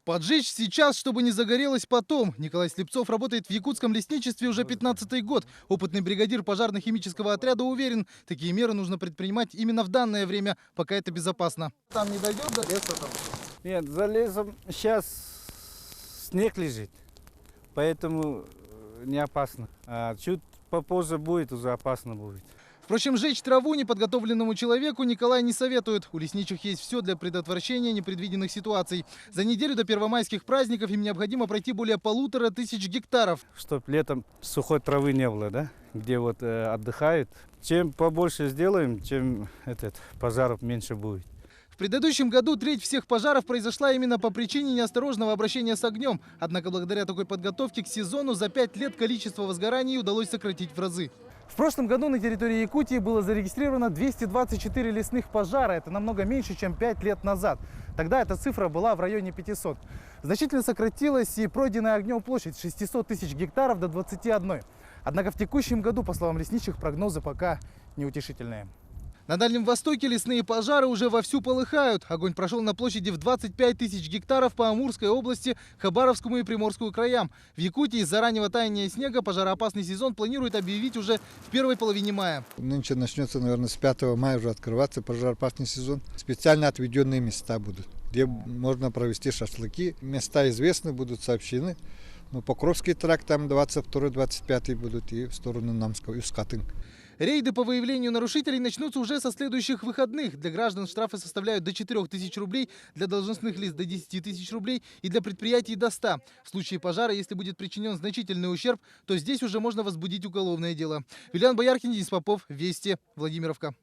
Поджечь сейчас, чтобы не загорелось потом. Николай Слепцов работает в якутском лесничестве уже 15-й год. Опытный бригадир пожарно-химического отряда уверен, такие меры нужно предпринимать именно в данное время, пока это безопасно. Там не дойдет до леса там? Нет, за лесом сейчас снег лежит, поэтому не опасно. А чуть попозже будет, уже опасно будет. Впрочем, жечь траву неподготовленному человеку Николай не советует. У лесничих есть все для предотвращения непредвиденных ситуаций. За неделю до первомайских праздников им необходимо пройти более 1500 гектаров. Чтоб летом сухой травы не было, да? Где вот отдыхают. Чем побольше сделаем, тем пожаров меньше будет. В предыдущем году треть всех пожаров произошла именно по причине неосторожного обращения с огнем. Однако благодаря такой подготовке к сезону за 5 лет количество возгораний удалось сократить в разы. В прошлом году на территории Якутии было зарегистрировано 224 лесных пожара. Это намного меньше, чем 5 лет назад. Тогда эта цифра была в районе 500. Значительно сократилась и пройденная огнем площадь с 600 тысяч гектаров до 21. Однако в текущем году, по словам лесничих, прогнозы пока неутешительные. На Дальнем Востоке лесные пожары уже вовсю полыхают. Огонь прошел на площади в 25 тысяч гектаров по Амурской области, Хабаровскому и Приморскому краям. В Якутии из-за раннего таяния снега пожароопасный сезон планируют объявить уже в первой половине мая. Нынче начнется, наверное, с 5 мая уже открываться пожароопасный сезон. Специально отведенные места будут, где можно провести шашлыки. Места известны, будут сообщены. Но Покровский тракт там 22-25 будут и в сторону Намского, и в Скатын. Рейды по выявлению нарушителей начнутся уже со следующих выходных. Для граждан штрафы составляют до 4000 рублей, для должностных лиц до 10 тысяч рублей и для предприятий до 100. В случае пожара, если будет причинен значительный ущерб, то здесь уже можно возбудить уголовное дело. Вилян Бояркин, Денис Попов, Вести, Владимировка.